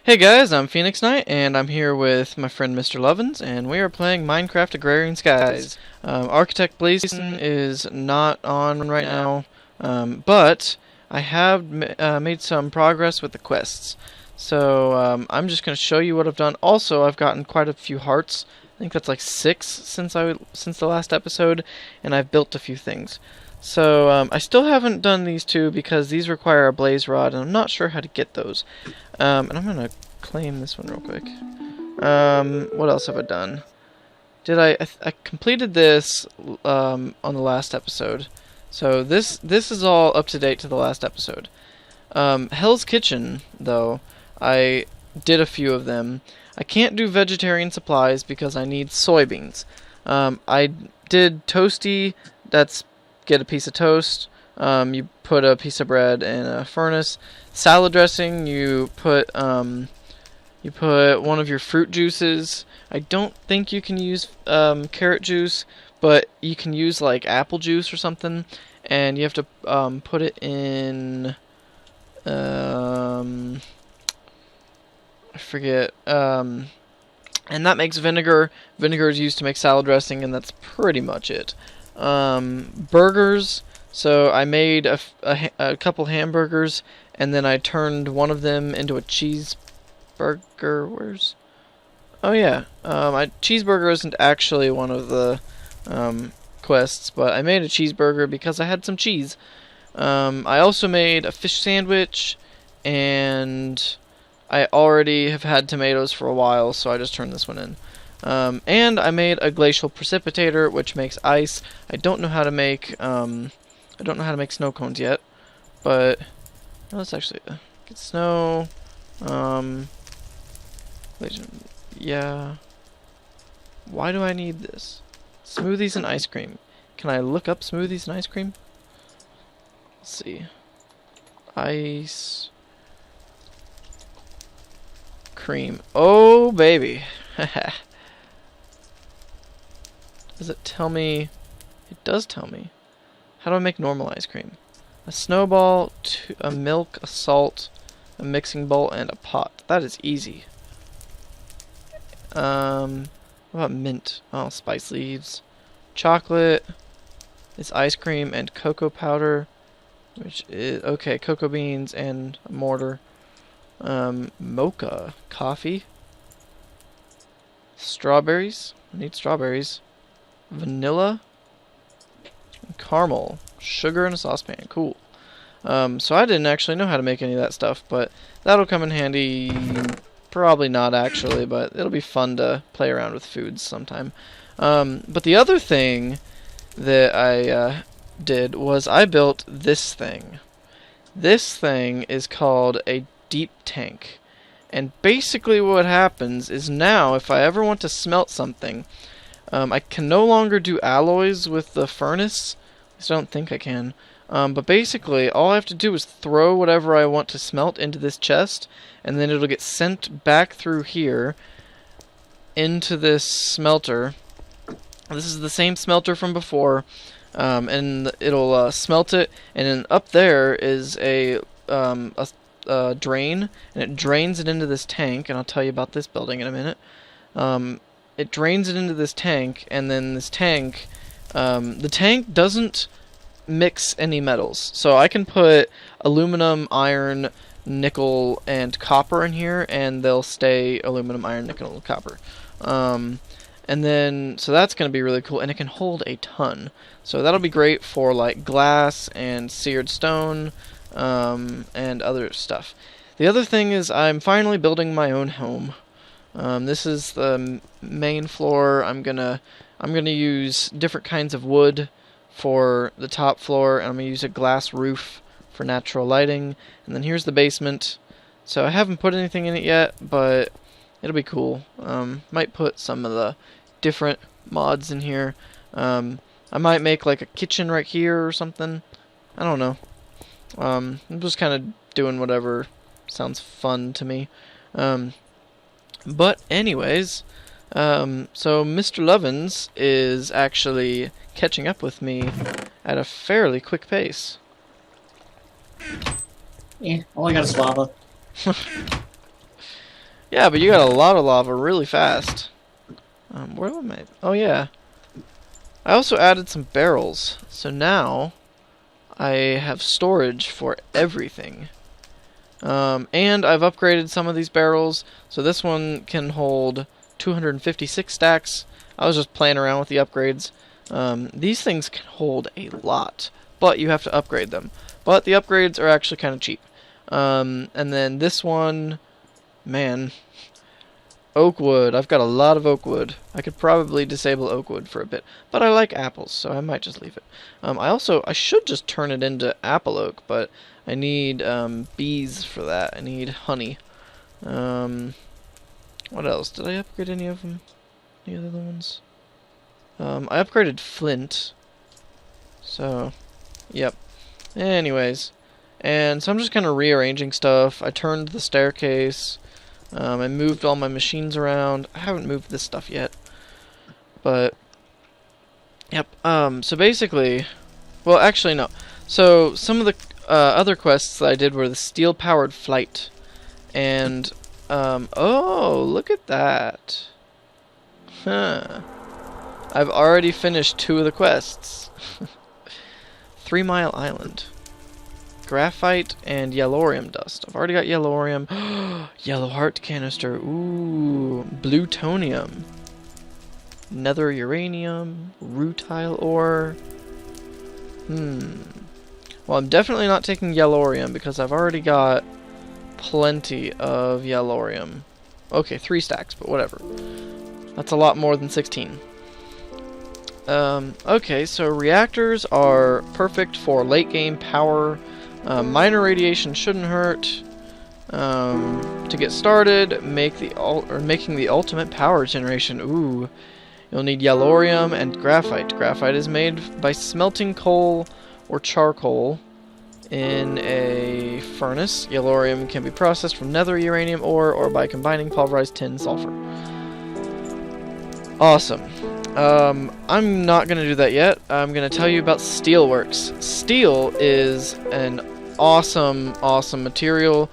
Hey guys, I'm Phoenix Knight, and I'm here with my friend Mr. Lovins, and we are playing Minecraft Agrarian Skies. Architect Blazen is not on right now, but I have made some progress with the quests. So I'm just going to show you what I've done. Also, I've gotten quite a few hearts. I think that's like 6 since the last episode, and I've built a few things. So I still haven't done these two because these require a blaze rod, and I'm not sure how to get those. And I'm gonna claim this one real quick. What else have I done? I completed this on the last episode. So this is all up to date to the last episode. Hell's Kitchen, though, I did a few of them. I can't do vegetarian supplies because I need soybeans. I did toasty. That's get a piece of toast. You put a piece of bread in a furnace. Salad dressing, you put one of your fruit juices. I don't think you can use carrot juice, but you can use like apple juice or something, and you have to put it in I forget, and that makes vinegar. Vinegar is used to make salad dressing, and that's pretty much it. Burgers. So I made a couple hamburgers, and then I turned one of them into a cheeseburger. Where's? Oh yeah, cheeseburger isn't actually one of the quests, but I made a cheeseburger because I had some cheese. I also made a fish sandwich, and I already have had tomatoes for a while, so I just turned this one in. And I made a glacial precipitator, which makes ice. I don't know how to make snow cones yet, but let's actually get snow. Yeah. Why do I need this? Smoothies and ice cream. Can I look up smoothies and ice cream? Let's see. Ice cream. Oh, baby. Does it tell me? It does tell me. How do I make normal ice cream? A snowball, a milk, a salt, a mixing bowl, and a pot. That is easy. What about mint? Oh, spice leaves. Chocolate. It's ice cream and cocoa powder. Which is... Okay, cocoa beans and a mortar. Mocha. Coffee. Strawberries. I need strawberries. Vanilla. Caramel, sugar in a saucepan. Cool. So I didn't actually know how to make any of that stuff, but that'll come in handy. Probably not actually, but it'll be fun to play around with foods sometime. But the other thing that I did was I built this thing. This thing is called a deep tank. And basically what happens is now if I ever want to smelt something, I can no longer do alloys with the furnace. At least I don't think I can. But basically, all I have to do is throw whatever I want to smelt into this chest, and then it'll get sent back through here into this smelter. This is the same smelter from before, and it'll smelt it, and then up there is a drain, and it drains it into this tank, and I'll tell you about this building in a minute. It drains it into this tank, and then this tank, the tank doesn't mix any metals. So I can put aluminum, iron, nickel, and copper in here, and they'll stay aluminum, iron, nickel, and copper. And then, so that's going to be really cool, and it can hold a ton. So that'll be great for like glass and seared stone, and other stuff. The other thing is I'm finally building my own home. This is the main floor. I'm gonna use different kinds of wood for the top floor, and I'm gonna use a glass roof for natural lighting. And then here's the basement. So I haven't put anything in it yet, but it'll be cool. Might put some of the different mods in here. I might make like a kitchen right here or something. I don't know. I'm just kind of doing whatever sounds fun to me. But anyways, so Mr. Lovins is actually catching up with me at a fairly quick pace. Yeah, only got a lava. Yeah, but you got a lot of lava really fast. Where am I? Oh yeah. I also added some barrels, so now I have storage for everything. And I've upgraded some of these barrels, so this one can hold 256 stacks. I was just playing around with the upgrades. These things can hold a lot, but you have to upgrade them. But the upgrades are actually kind of cheap. And then this one, man, oak wood. I've got a lot of oak wood. I could probably disable oak wood for a bit, but I like apples, so I might just leave it. I should just turn it into apple oak, but I need bees for that. I need honey. What else? Did I upgrade any of them? Any other ones? I upgraded flint. So, yep. Anyways, and so I'm just kind of rearranging stuff. I turned the staircase. I moved all my machines around. I haven't moved this stuff yet. But, yep. So basically, well, actually, no. So, some of the other quests that I did were the steel-powered flight. And, oh, look at that. Huh. I've already finished 2 of the quests. 3 Mile Island. Graphite and yellorium dust. I've already got yellorium. Yellow heart canister. Ooh. Plutonium. Nether uranium. Rutile ore. Well, I'm definitely not taking yellorium because I've already got plenty of yellorium. Okay, 3 stacks, but whatever. That's a lot more than 16. Okay, so reactors are perfect for late game power. Minor radiation shouldn't hurt. To get started, making the ultimate power generation. Ooh, you'll need yellorium and graphite. Graphite is made by smelting coal or charcoal in a furnace. Yellorium can be processed from nether uranium ore or by combining pulverized tin and sulfur. Awesome. I'm not going to do that yet. I'm going to tell you about steelworks. Steel is an awesome material,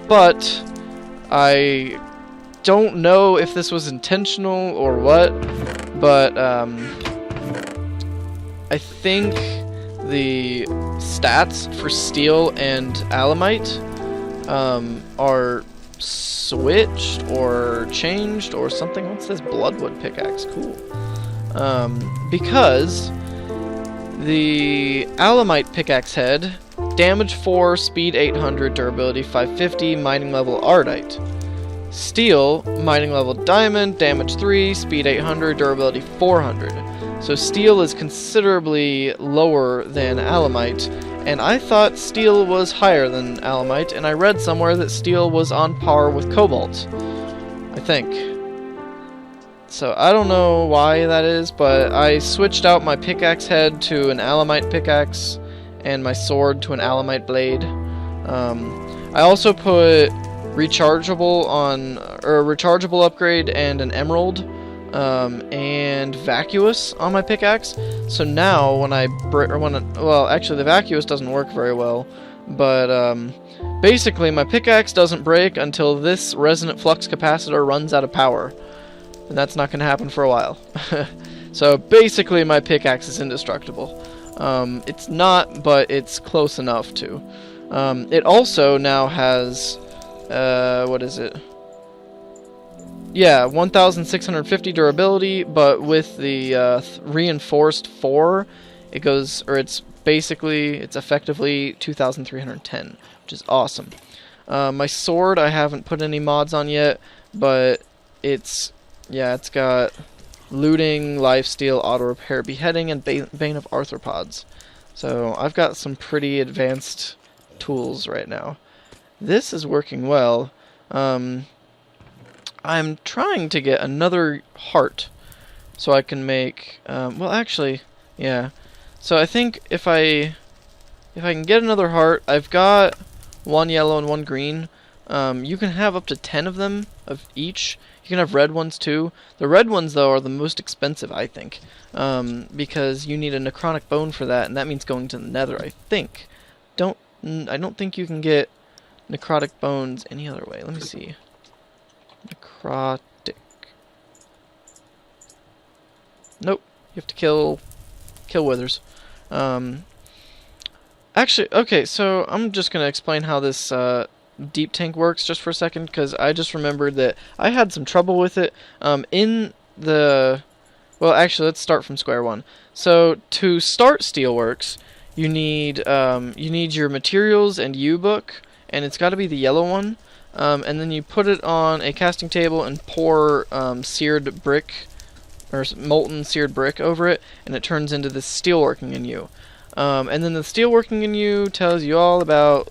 but I don't know if this was intentional or what, but I think the stats for steel and alemite are switched or changed or something. What's this bloodwood pickaxe? Cool. Because the alemite pickaxe head, damage 4, speed 800, durability 550, mining level ardite. Steel, mining level diamond, damage 3, speed 800, durability 400. So steel is considerably lower than alemite, and I thought steel was higher than alemite, and I read somewhere that steel was on par with cobalt, I think. So I don't know why that is, but I switched out my pickaxe head to an alemite pickaxe, and my sword to an alemite blade. I also put rechargeable upgrade and an emerald, and vacuous on my pickaxe. So now when well, actually the vacuous doesn't work very well, but basically my pickaxe doesn't break until this resonant flux capacitor runs out of power, and that's not going to happen for a while. So basically my pickaxe is indestructible. It's not, but it's close enough to. It also now has what is it? Yeah, 1,650 durability, but with the reinforced 4, it goes, or it's effectively 2,310, which is awesome. My sword, I haven't put any mods on yet, but it's got looting, lifesteal, auto repair, beheading, and bane of arthropods. So I've got some pretty advanced tools right now. This is working well. I'm trying to get another heart so I can make, well actually, yeah. So I think if I can get another heart, I've got 1 yellow and 1 green. You can have up to 10 of them, of each. You can have red ones too. The red ones though are the most expensive, I think, because you need a necrotic bone for that, and that means going to the nether, I think. I don't think you can get necrotic bones any other way. Let me see. necrotic. Nope. You have to kill withers. Actually, okay, so I'm just gonna explain how this deep tank works just for a second, because I just remembered that I had some trouble with it. In the... Well, actually, let's start from square one. So, to start Steelworks, you need your materials and U-book, and it's got to be the yellow one. And then you put it on a casting table and pour seared brick, or molten seared brick over it, and it turns into this steelworking in you. And then the steelworking in you tells you all about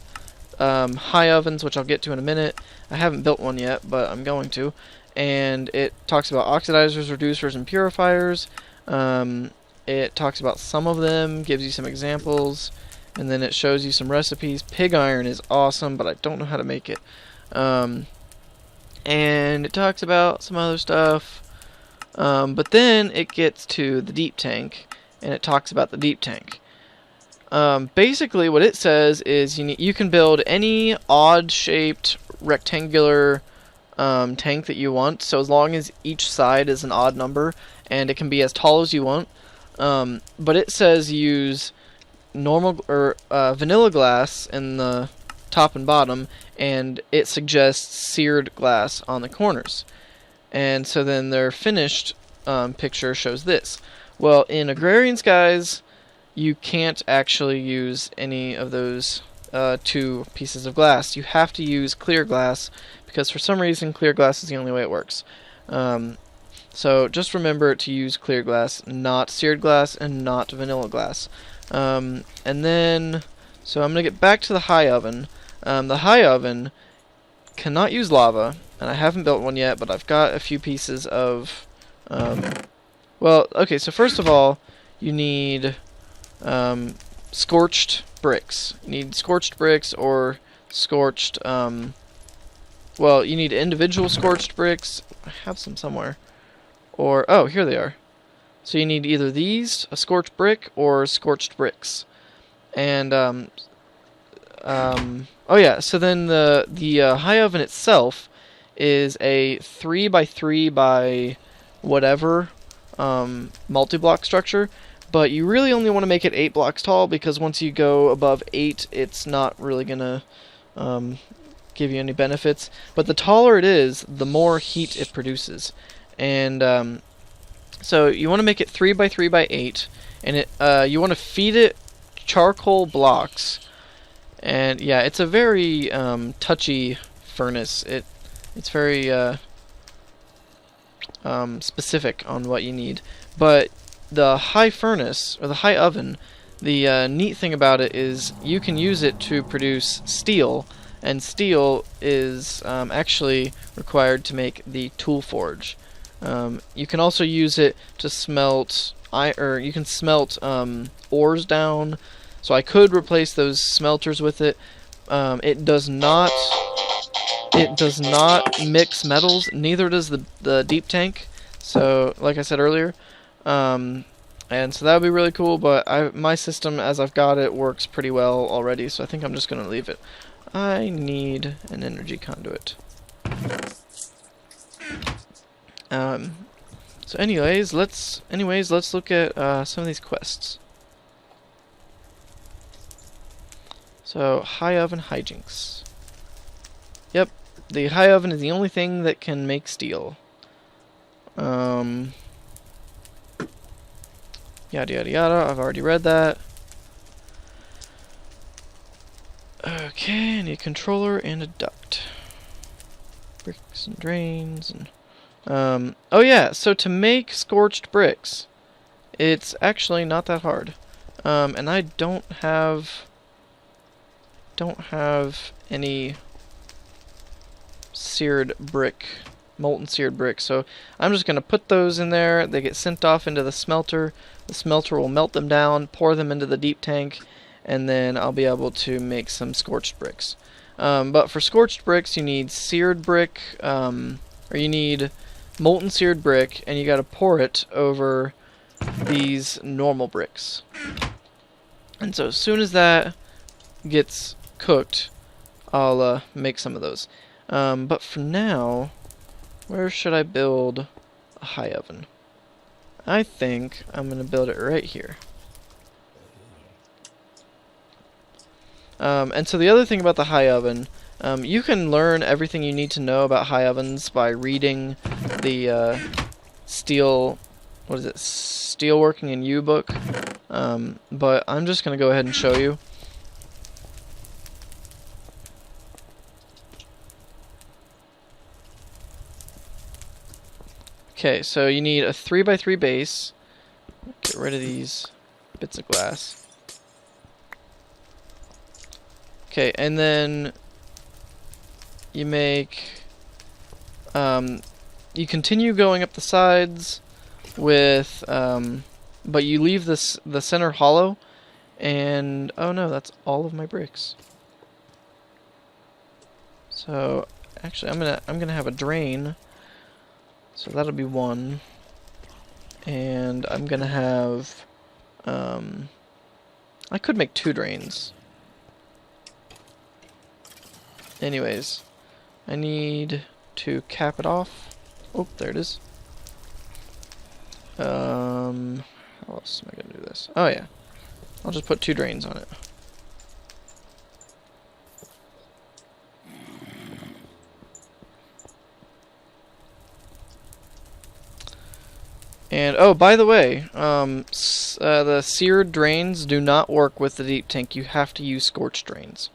high ovens, which I'll get to in a minute. I haven't built one yet, but I'm going to. And it talks about oxidizers, reducers, and purifiers. It talks about some of them, gives you some examples, and then it shows you some recipes. Pig iron is awesome, but I don't know how to make it. And it talks about some other stuff. But then it gets to the deep tank, and it talks about the deep tank. Basically, what it says is you can build any odd-shaped rectangular tank that you want. So as long as each side is an odd number, and it can be as tall as you want. But it says use normal or vanilla glass in the top and bottom, and it suggests seared glass on the corners. And so then their finished picture shows this. Well, in Agrarian Skies, you can't actually use any of those two pieces of glass. You have to use clear glass, because for some reason clear glass is the only way it works. So just remember to use clear glass, not seared glass, and not vanilla glass. And then, so I'm going to get back to the high oven. The high oven cannot use lava, and I haven't built one yet, but I've got a few pieces of... well, okay, so first of all, you need scorched bricks. You need scorched bricks or scorched... well, you need individual scorched bricks. I have some somewhere. Or, oh, here they are. So you need either these, a scorched brick, or scorched bricks. And, oh yeah, so then the high oven itself is a 3x3 by whatever multi-block structure, but you really only want to make it 8 blocks tall, because once you go above 8, it's not really going to give you any benefits. But the taller it is, the more heat it produces. And so you want to make it 3x3 by 8, and you want to feed it charcoal blocks. And yeah, it's a very touchy furnace. It's very specific on what you need. But the high furnace, or the high oven, the neat thing about it is you can use it to produce steel, and steel is actually required to make the tool forge. You can also use it to smelt you can smelt ores down. So I could replace those smelters with it. It does not mix metals. Neither does the deep tank. So, like I said earlier, and so that would be really cool. But my system, as I've got it, works pretty well already. So I think I'm just gonna leave it. I need an energy conduit. So anyways, let's look at some of these quests. So, high oven hijinks. Yep, the high oven is the only thing that can make steel. Yada yada yada, I've already read that. Okay, I need a controller and a duct. Bricks and drains and... oh yeah, so to make scorched bricks, it's actually not that hard. And I don't have any seared brick, molten seared brick, so I'm just gonna put those in there. They get sent off into the smelter. The smelter will melt them down, pour them into the deep tank, and then I'll be able to make some scorched bricks. But for scorched bricks, you need seared brick, or you need molten seared brick, and you gotta pour it over these normal bricks. And so as soon as that gets cooked, I'll make some of those. But for now, Where should I build a high oven? I think I'm going to build it right here. And so the other thing about the high oven, you can learn everything you need to know about high ovens by reading the Steelworking in U book. But I'm just going to go ahead and show you. Okay, so you need a 3x3 base. Get rid of these bits of glass. Okay, and then you make, you continue going up the sides with, but you leave the center hollow, and, oh no, that's all of my bricks. So, actually, I'm gonna have a drain, so that'll be one, and I'm gonna have, I could make 2 drains. Anyways, I need to cap it off. Oh, there it is. How else am I gonna do this? Oh yeah, I'll just put 2 drains on it. And oh, by the way, the seared drains do not work with the deep tank. You have to use scorched drains.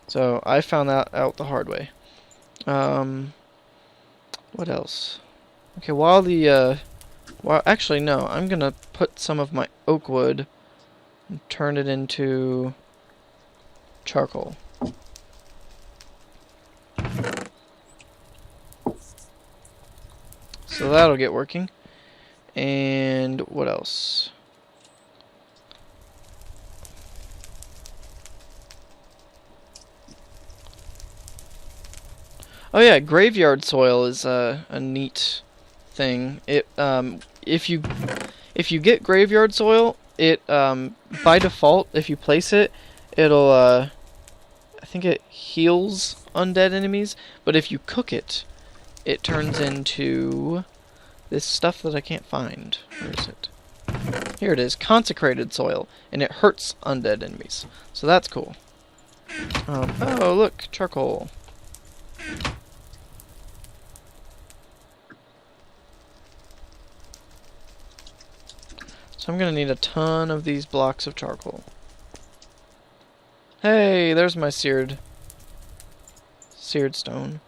So I found that out the hard way. What else? Okay, actually no, I'm gonna put some of my oak wood and turn it into charcoal. So that'll get working. And what else? Oh yeah, graveyard soil is a neat thing. It if you get graveyard soil, it by default, if you place it, it'll I think it heals undead enemies, but if you cook it, it turns into this stuff that I can't find. Where is it? Here it is, consecrated soil, and it hurts undead enemies. So that's cool. Oh look, charcoal. So I'm gonna need a ton of these blocks of charcoal. Hey, there's my seared stone.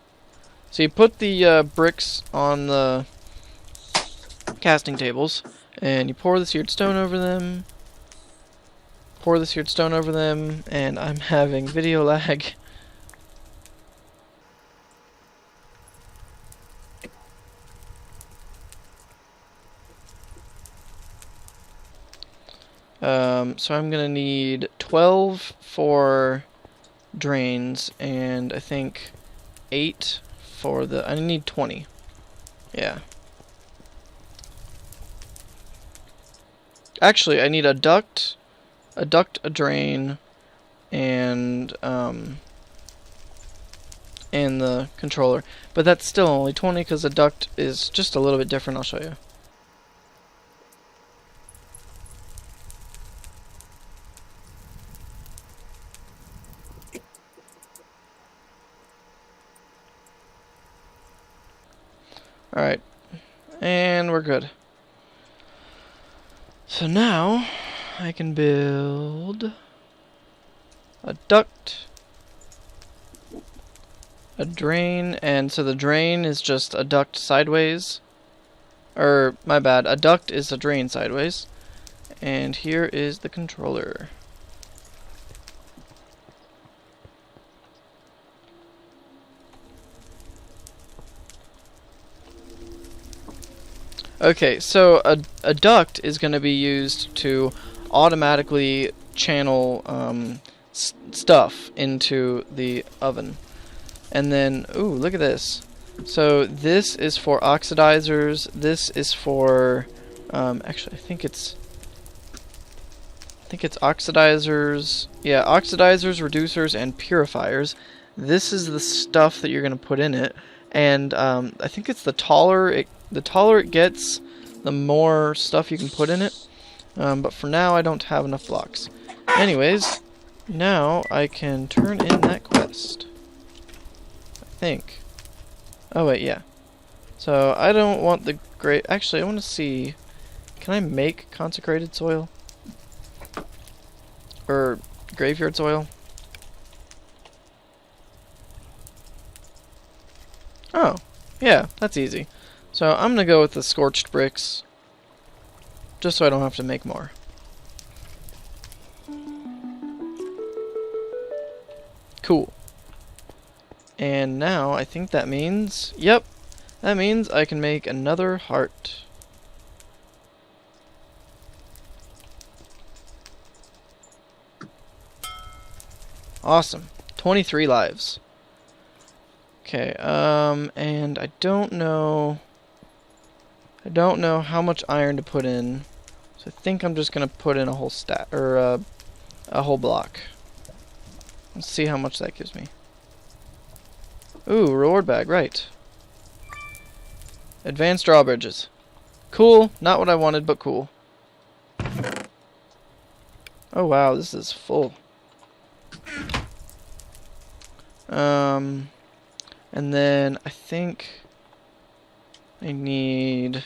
So you put the bricks on the casting tables, and you pour the seared stone over them. Pour the seared stone over them, and I'm having video lag. So I'm gonna need 12 for drains, and I think 8 for the... I need 20. Yeah. Actually, I need a duct, a drain, and the controller. But that's still only 20 because the duct is just a little bit different. I'll show you. Alright, and we're good. So now, I can build a duct, a drain, and so the drain is just a duct sideways. Or, my bad, a duct is a drain sideways. And here is the controller. Okay, so a duct is going to be used to automatically channel stuff into the oven. And then, ooh, look at this. So this is for oxidizers, this is for, actually I think it's oxidizers, yeah, oxidizers, reducers, and purifiers. This is the stuff that you're going to put in it. and I think it's the taller it gets, the more stuff you can put in it. But for now, I don't have enough blocks. Anyways, now I can turn in that quest. I think. Oh wait, yeah. So I don't want the great. Actually, I want to see. Can I make consecrated soil? Or graveyard soil? Oh, yeah, that's easy. So I'm gonna go with the scorched bricks, just so I don't have to make more. Cool. And now I think that means, yep, that means I can make another heart. Awesome. 23 lives. Okay, and I don't know how much iron to put in, so I think I'm just gonna put in a whole stack, or a whole block. Let's see how much that gives me. Ooh, reward bag, right. Advanced drawbridges. Cool, not what I wanted, but cool. Oh wow, this is full. And then I think I need,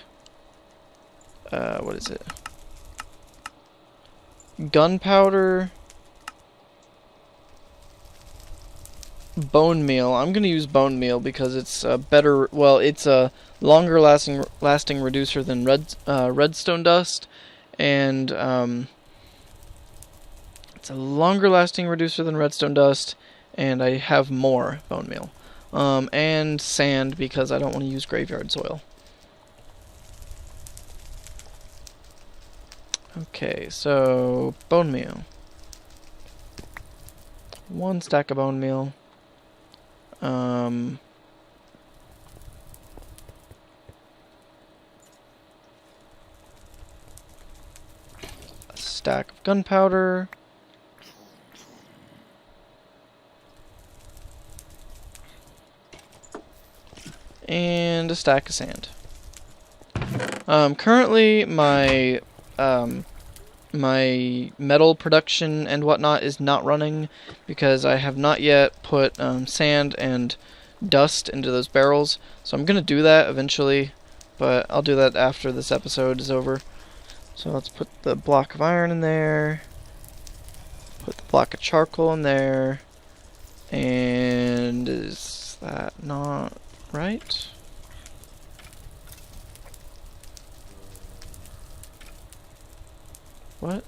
what is it? Gunpowder, bone meal. I'm gonna use bone meal because it's better. Well, it's a longer lasting reducer than redstone dust, and it's a longer lasting reducer than redstone dust, and I have more bone meal. And sand because I don't want to use graveyard soil. Okay, so bone meal. 1 stack of bone meal. A stack of gunpowder. And a stack of sand. Currently, my my metal production and whatnot is not running because I have not yet put sand and dust into those barrels. So I'm gonna do that eventually, but I'll do that after this episode is over. So let's put the block of iron in there. Put the block of charcoal in there. And is that not right? What?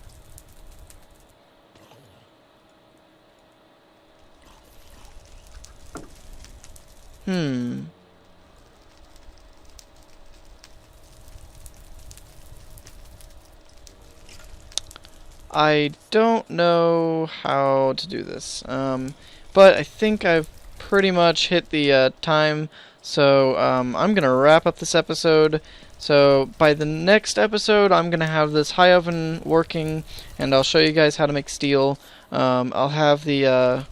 I don't know how to do this, but I think I've pretty much hit the time, so I'm gonna wrap up this episode. So by the next episode, I'm gonna have this high oven working, and I'll show you guys how to make steel. I'll have the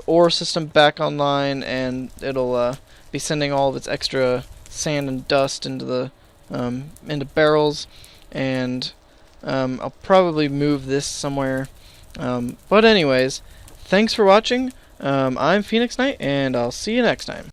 ore system back online, and it'll be sending all of its extra sand and dust into the into barrels, and I'll probably move this somewhere. But anyways, thanks for watching. I'm Phoenix Knight, and I'll see you next time.